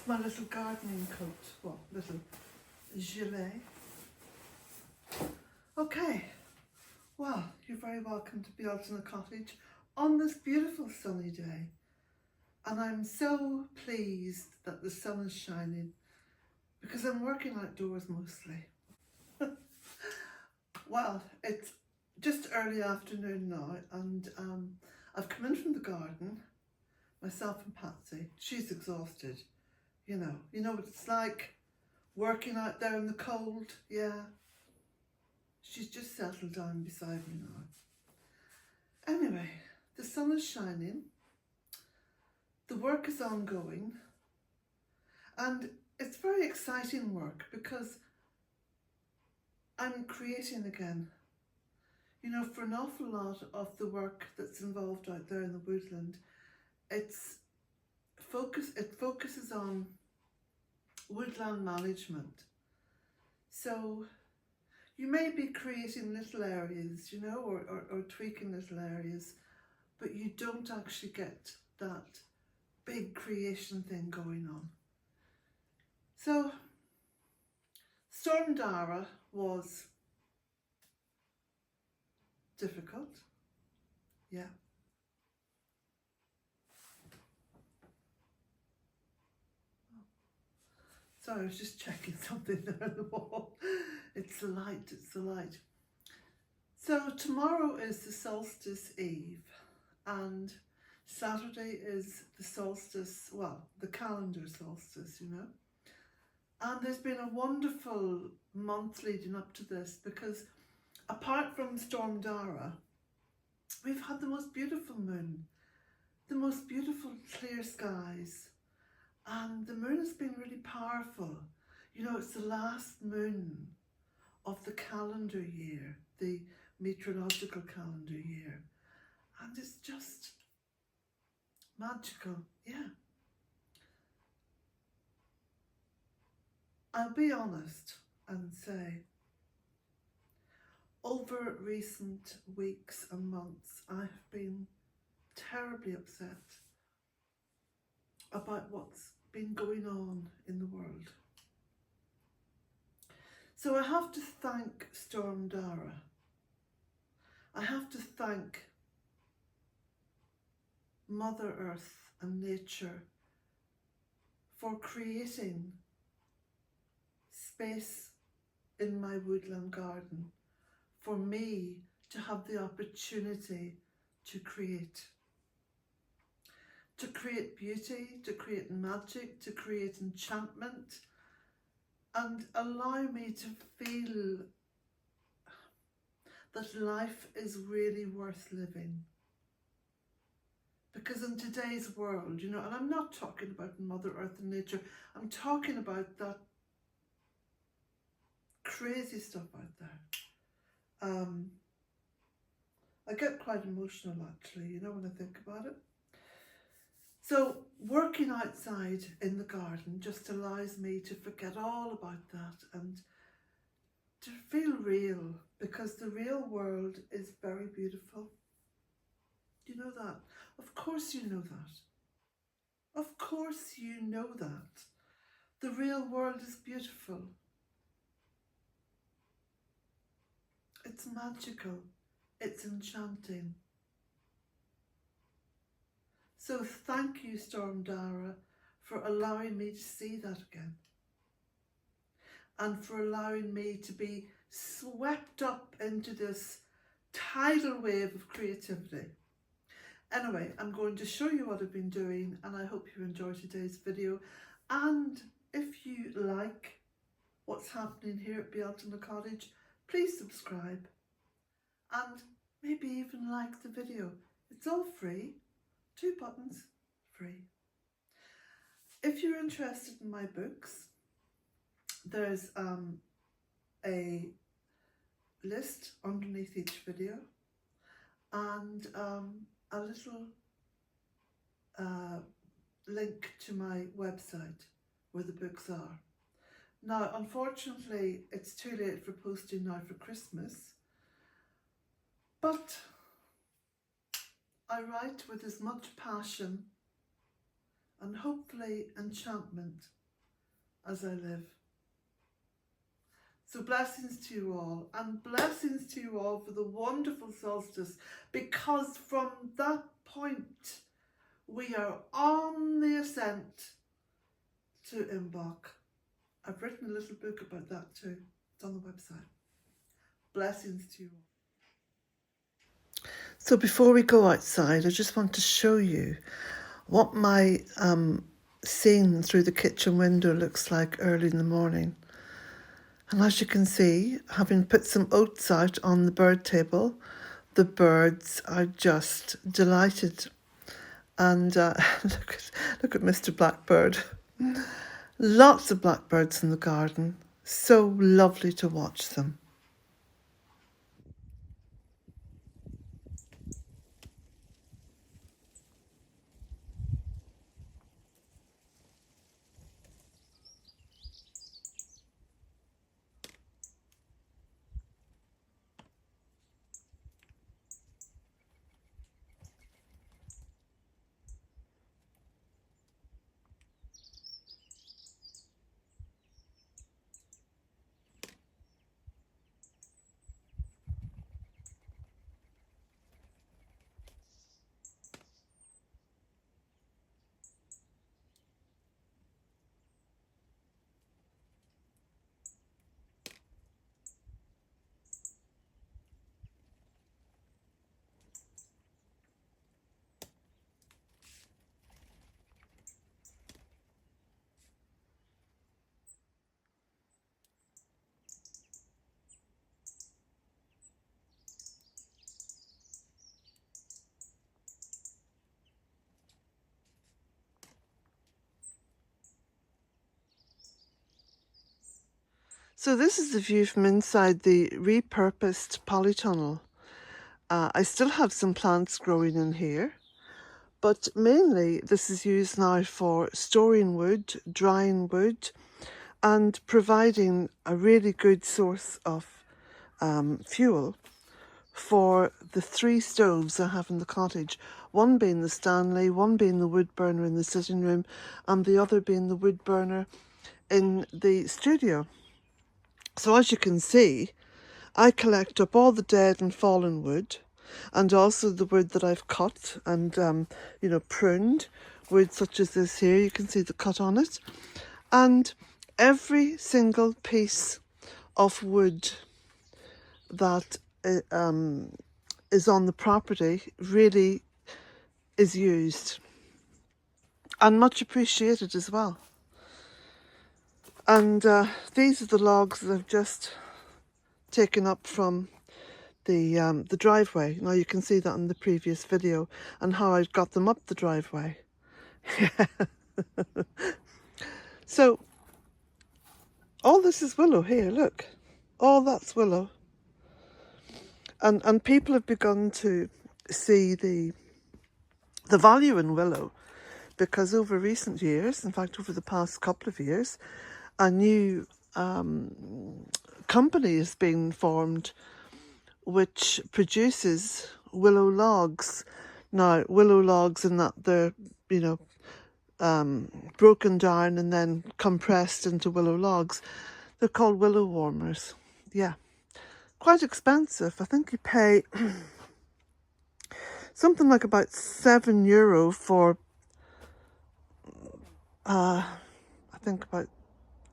It's my little gardening coat, well, little gilet. Okay, well, you're very welcome to Imbolc in the cottage on this beautiful sunny day. And I'm so pleased that the sun is shining because I'm working outdoors mostly. Well, it's just early afternoon now, and I've come in from the garden, myself and Patsy. She's exhausted, you know what it's like working out there in the cold. Yeah, she's just settled down beside me now. Anyway, the sun is shining, the work is ongoing, and it's very exciting work because I'm creating again. You know, for an awful lot of the work that's involved out there in the woodland, it focuses on woodland management. So you may be creating little areas, you know, or tweaking little areas, but you don't actually get that big creation thing going on. So Storm Dara was difficult, yeah. Sorry, I was just checking something there on the wall. It's the light, it's the light. So tomorrow is the solstice eve, and Saturday is the solstice, well, the calendar solstice, you know. And there's been a wonderful month leading up to this because apart from Storm Dara, we've had the most beautiful moon, the most beautiful clear skies, and the moon has been really powerful. You know, it's the last moon of the calendar year, the meteorological calendar year, and it's just magical, yeah. I'll be honest and say, over recent weeks and months, I've been terribly upset about what's been going on in the world. So I have to thank Storm Dara. I have to thank Mother Earth and nature for creating space in my woodland garden for me to have the opportunity to create beauty, to create magic, to create enchantment, and allow me to feel that life is really worth living. Because in today's world, you know, and I'm not talking about Mother Earth and nature, I'm talking about that crazy stuff out there. I get quite emotional actually, you know, when I think about it. So working outside in the garden just allows me to forget all about that and to feel real, because the real world is very beautiful. Do you know that? Of course you know that. Of course you know that. The real world is beautiful. It's magical. It's enchanting. So thank you, Storm Dara, for allowing me to see that again. And for allowing me to be swept up into this tidal wave of creativity. Anyway, I'm going to show you what I've been doing, and I hope you enjoy today's video. And if you like what's happening here at Imbolc in the cottage, please subscribe and maybe even like the video. It's all free. 2 buttons, free. If you're interested in my books, there's a list underneath each video and a little link to my website where the books are. Now, unfortunately, it's too late for posting now for Christmas, but I write with as much passion and hopefully enchantment as I live. So blessings to you all, and blessings to you all for the wonderful solstice, because from that point we are on the ascent to Imbolc. I've written a little book about that too. It's on the website. Blessings to you all. So before we go outside, I just want to show you what my scene through the kitchen window looks like early in the morning. And as you can see, having put some oats out on the bird table, the birds are just delighted. And look at Mr. Blackbird. Lots of blackbirds in the garden. So lovely to watch them. So this is the view from inside the repurposed polytunnel. I still have some plants growing in here, but mainly this is used now for storing wood, drying wood, and providing a really good source of fuel for the 3 stoves I have in the cottage. One being the Stanley, one being the wood burner in the sitting room, and the other being the wood burner in the studio. So as you can see, I collect up all the dead and fallen wood, and also the wood that I've cut and, pruned, wood such as this here. You can see the cut on it. And every single piece of wood that is on the property really is used and much appreciated as well. And these are the logs that I've just taken up from the driveway. Now you can see that in the previous video and how I got them up the driveway. So all this is willow here, look. All that's willow. And people have begun to see the value in willow, because over recent years, in fact over the past couple of years, a new company has been formed which produces willow logs. Now, willow logs in that they're, broken down and then compressed into willow logs. They're called willow warmers. Yeah. Quite expensive. I think you pay something like about €7 for, I think about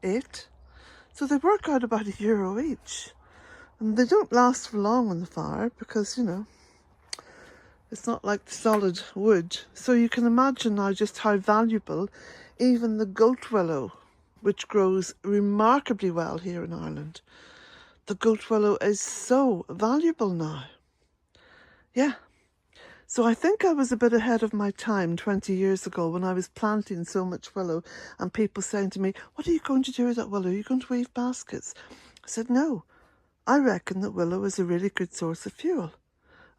8. So they work out about €1 each. And they don't last for long on the fire because, it's not like the solid wood. So you can imagine now just how valuable even the goat willow, which grows remarkably well here in Ireland, the goat willow is so valuable now. Yeah. So I think I was a bit ahead of my time 20 years ago when I was planting so much willow and people saying to me, what are you going to do with that willow? Are you going to weave baskets? I said, no, I reckon that willow is a really good source of fuel.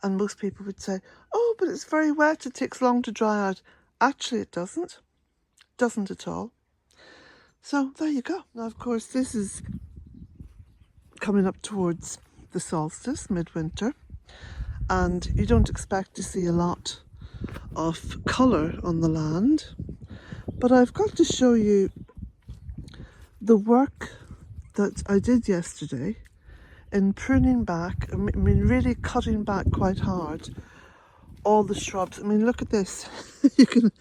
And most people would say, oh, but it's very wet, it takes long to dry out. Actually, it doesn't. It doesn't at all. So there you go. Now, of course, this is coming up towards the solstice, midwinter, and you don't expect to see a lot of colour on the land But I've got to show you the work that I did yesterday in pruning back, I mean really cutting back quite hard all the shrubs. I mean, look at this. you can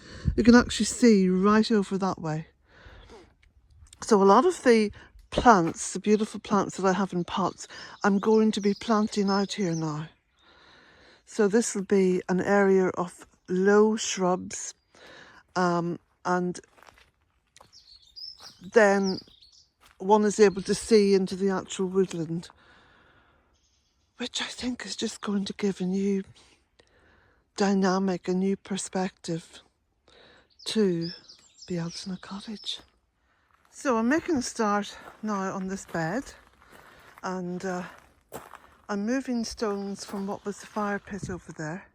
actually see right over that way. So a lot of the plants, the beautiful plants that I have in pots, I'm going to be planting out here now. So this will be an area of low shrubs, and then one is able to see into the actual woodland, which I think is just going to give a new dynamic, a new perspective to Beelzna Cottage. So I'm making a start now on this bed, and I'm moving stones from what was the fire pit over there.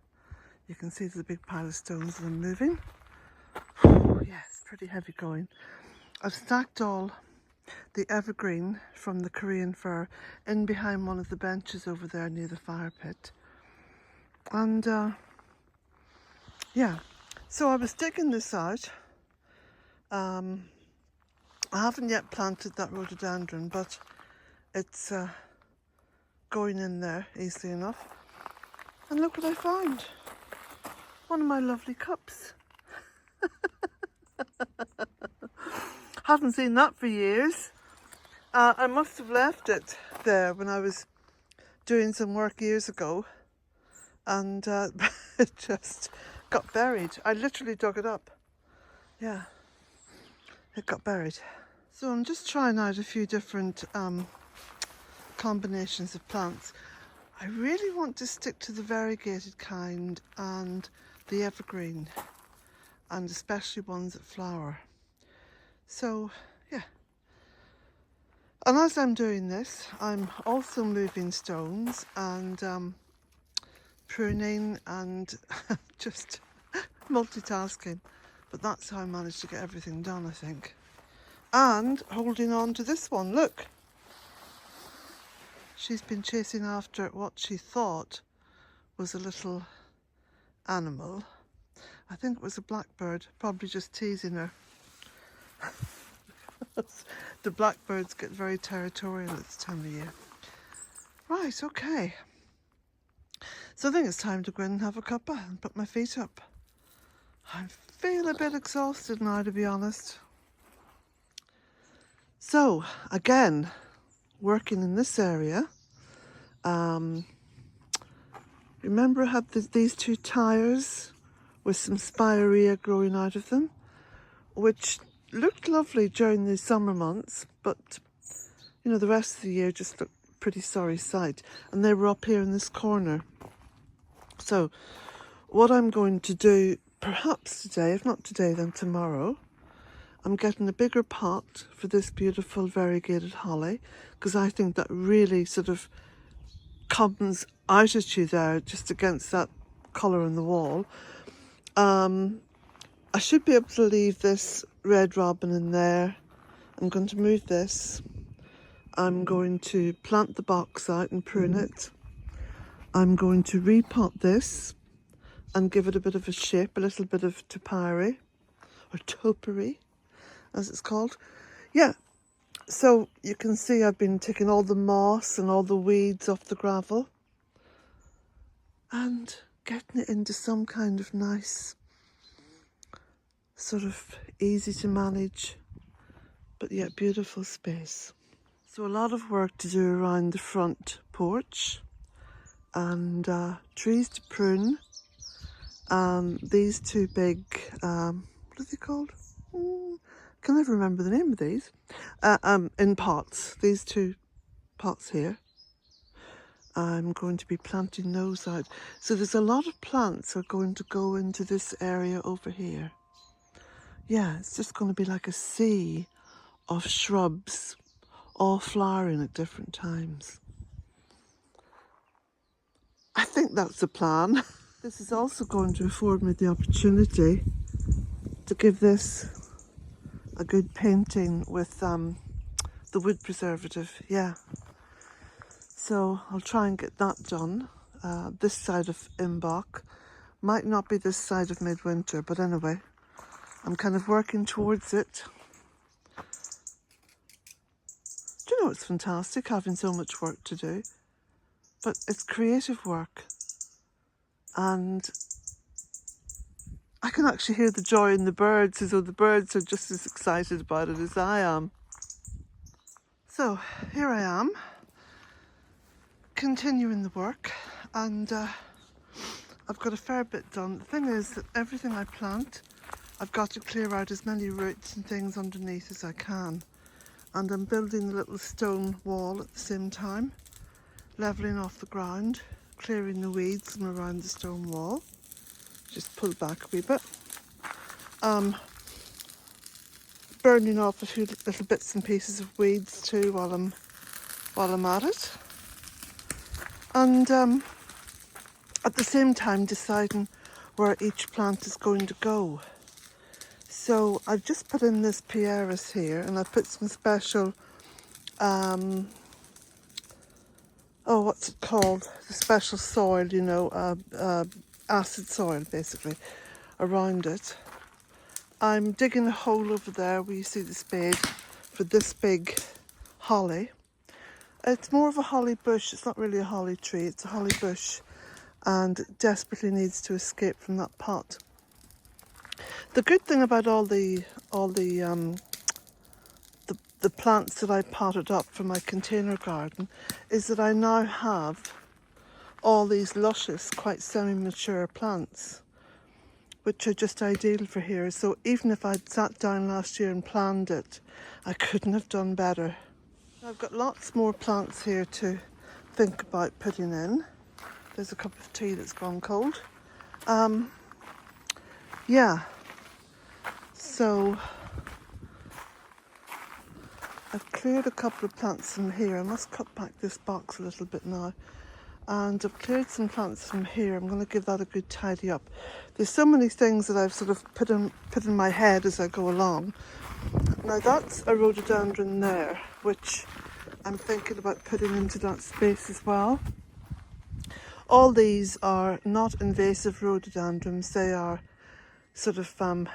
You can see there's a big pile of stones that I'm moving. Yeah, it's pretty heavy going. I've stacked all the evergreen from the Korean fir in behind one of the benches over there near the fire pit. And yeah, so I was digging this out. I haven't yet planted that rhododendron, but it's going in there easily enough. And look what I found. One of my lovely cups. Haven't seen that for years. I must have left it there when I was doing some work years ago, and it just got buried. I literally dug it up. Yeah, it got buried. So I'm just trying out a few different combinations of plants. I really want to stick to the variegated kind and the evergreen, and especially ones that flower. So yeah, and as I'm doing this, I'm also moving stones and pruning and just multitasking, but that's how I managed to get everything done, I think. And holding on to this one, look. She's been chasing after what she thought was a little animal. I think it was a blackbird, probably just teasing her. The blackbirds get very territorial at this time of year. Right, okay. So I think it's time to go in and have a cuppa and put my feet up. I feel a bit exhausted now, to be honest. So, again, working in this area. Remember I had these two tires with some spirea growing out of them, which looked lovely during the summer months, but you know, the rest of the year just looked pretty sorry sight. And they were up here in this corner. So what I'm going to do, perhaps today, if not today then tomorrow, I'm getting a bigger pot for this beautiful variegated holly, because I think that really sort of comes out at you there just against that colour on the wall. I should be able to leave this red robin in there. I'm going to move this. I'm going to plant the box out and prune it. I'm going to repot this and give it a bit of a shape, a little bit of topiary, or topiary as it's called. Yeah, so you can see I've been taking all the moss and all the weeds off the gravel and getting it into some kind of nice, sort of easy to manage, but yet beautiful space. So a lot of work to do around the front porch, and trees to prune. These two big, what are they called? Can never remember the name of these. In pots, these two pots here. I'm going to be planting those out. So there's a lot of plants are going to go into this area over here. Yeah, it's just going to be like a sea of shrubs, all flowering at different times. I think that's the plan. This is also going to afford me the opportunity to give this a good painting with the wood preservative, yeah. So I'll try and get that done. This side of Imbolc. Might not be this side of Midwinter, but anyway, I'm kind of working towards it. Do you know, it's fantastic having so much work to do, but it's creative work, and I can actually hear the joy in the birds, as though the birds are just as excited about it as I am. So here I am, continuing the work, and I've got a fair bit done. The thing is that everything I plant, I've got to clear out as many roots and things underneath as I can. And I'm building a little stone wall at the same time, levelling off the ground, clearing the weeds from around the stone wall. Just pull back a wee bit. Burning off a few little bits and pieces of weeds too while I'm at it. And at the same time deciding where each plant is going to go. So I've just put in this pieris here, and I've put some special, what's it called? The special soil, you know, acid soil basically, around it. I'm digging a hole over there where you see the spade for this big holly. It's more of a holly bush, it's not really a holly tree, it's a holly bush, and it desperately needs to escape from that pot. The good thing about all the plants that I potted up for my container garden is that I now have all these luscious, quite semi-mature plants, which are just ideal for here. So even if I'd sat down last year and planned it, I couldn't have done better. I've got lots more plants here to think about putting in. There's a cup of tea that's gone cold. Yeah, so I've cleared a couple of plants from here. I must cut back this box a little bit now. And I've cleared some plants from here. I'm going to give that a good tidy up. There's so many things that I've sort of put in my head as I go along. Now that's a rhododendron there, which I'm thinking about putting into that space as well. All these are not invasive rhododendrons. They are sort of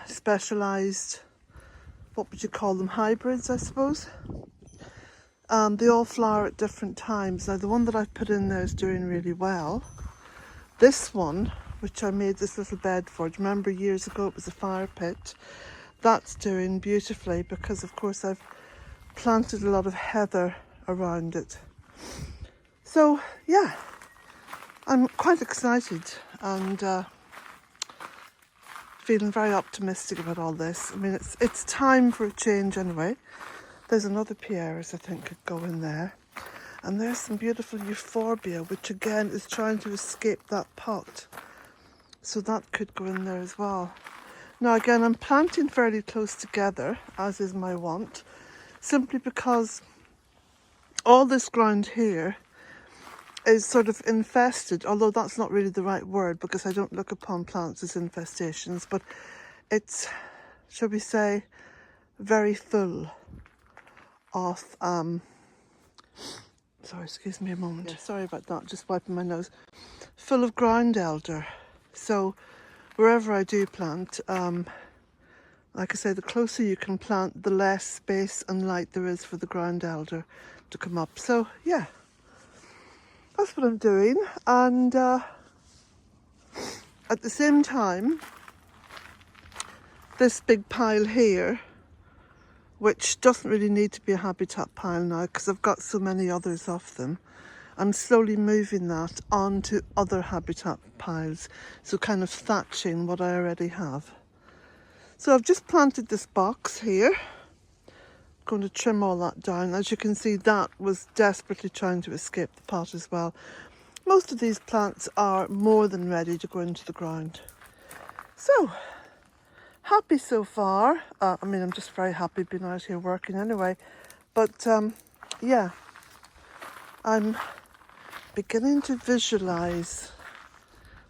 specialised, what would you call them, hybrids, I suppose. They all flower at different times. Now the one that I've put in there is doing really well. This one, which I made this little bed for, do you remember years ago it was a fire pit? That's doing beautifully because of course I've planted a lot of heather around it. So yeah, I'm quite excited and feeling very optimistic about all this. I mean, it's time for a change anyway. There's another pieris I think could go in there. And there's some beautiful euphorbia, which again is trying to escape that pot. So that could go in there as well. Now again, I'm planting fairly close together, as is my wont, simply because all this ground here is sort of infested, although that's not really the right word because I don't look upon plants as infestations, but it's, shall we say, very full of, sorry, excuse me a moment. Yeah, sorry about that, just wiping my nose. Full of ground elder. So wherever I do plant, like I say, the closer you can plant, the less space and light there is for the ground elder to come up. So yeah, that's what I'm doing. And at the same time, this big pile here, which doesn't really need to be a habitat pile now because I've got so many others of them, I'm slowly moving that onto other habitat piles, so kind of thatching what I already have. So I've just planted this box here. I'm going to trim all that down. As you can see, that was desperately trying to escape the pot as well. Most of these plants are more than ready to go into the ground. So happy so far. I mean, I'm just very happy being out here working anyway. But yeah, I'm beginning to visualise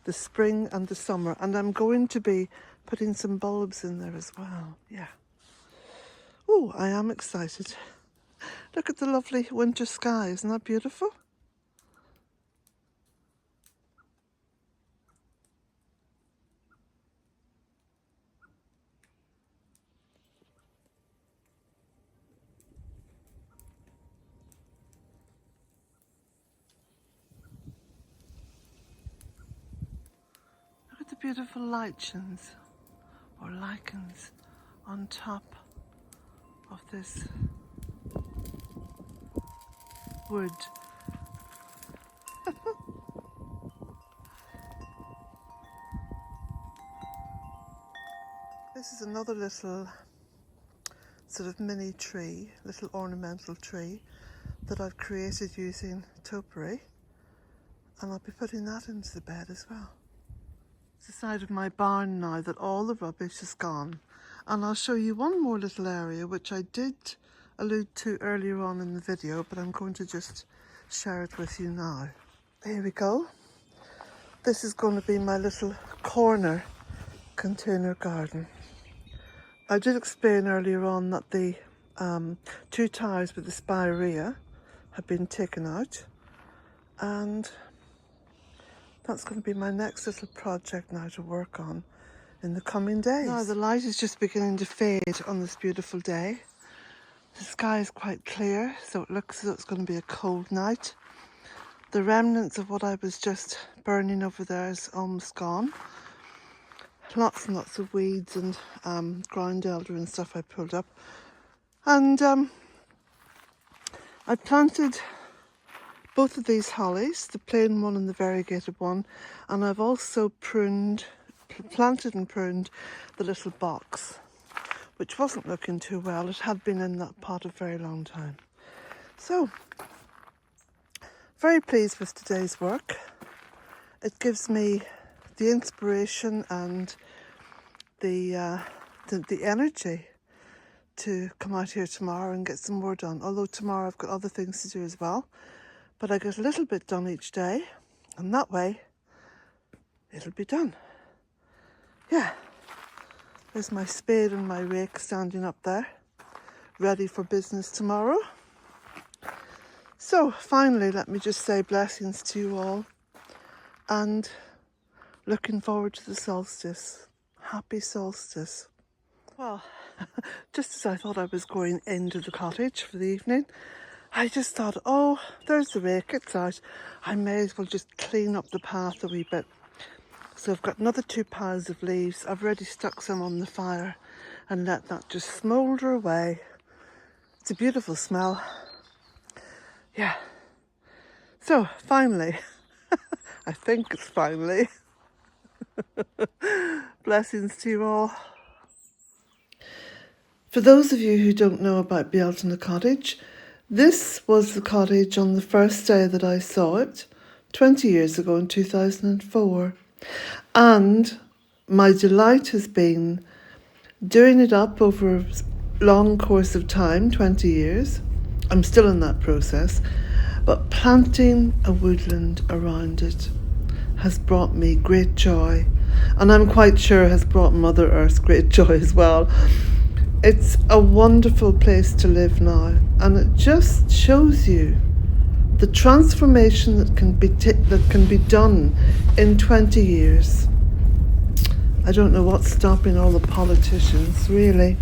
the spring and the summer. And I'm going to be putting some bulbs in there as well. Yeah. Oh, I am excited. Look at the lovely winter sky. Isn't that beautiful? beautiful lichens or lichens on top of this wood. This is another little sort of mini tree, little ornamental tree that I've created using topiary, and I'll be putting that into the bed as well. It's the side of my barn now that all the rubbish is gone, and I'll show you one more little area which I did allude to earlier on in the video, but I'm going to just share it with you now. Here we go. This is going to be my little corner container garden. I did explain earlier on that the 2 towers with the spirea have been taken out, and that's going to be my next little project now to work on in the coming days. Now the light is just beginning to fade on this beautiful day. The sky is quite clear, so it looks as though it's going to be a cold night. The remnants of what I was just burning over there is almost gone. Lots and lots of weeds and ground elder and stuff I pulled up. And I planted both of these hollies, the plain one and the variegated one, and I've also planted and pruned the little box, which wasn't looking too well. It had been in that pot a very long time. So, very pleased with today's work. It gives me the inspiration and the energy to come out here tomorrow and get some more done. Although tomorrow I've got other things to do as well. But I get a little bit done each day, and that way it'll be done. Yeah, there's my spade and my rake standing up there, ready for business tomorrow. So finally, let me just say blessings to you all, and looking forward to the solstice. Happy solstice. Well, just as I thought I was going into the cottage for the evening, I just thought, oh, there's the rake, it's out. I may as well just clean up the path a wee bit. So I've got another 2 piles of leaves. I've already stuck some on the fire and let that just smoulder away. It's a beautiful smell. Yeah. So finally, I think it's finally. Blessings to you all. For those of you who don't know about Bealtaine the Cottage, this was the cottage on the first day that I saw it, 20 years ago in 2004. And my delight has been doing it up over a long course of time, 20 years. I'm still in that process. But planting a woodland around it has brought me great joy. And I'm quite sure has brought Mother Earth great joy as well. It's a wonderful place to live now, and it just shows you the transformation that can be done in 20 years. I don't know what's stopping all the politicians, really.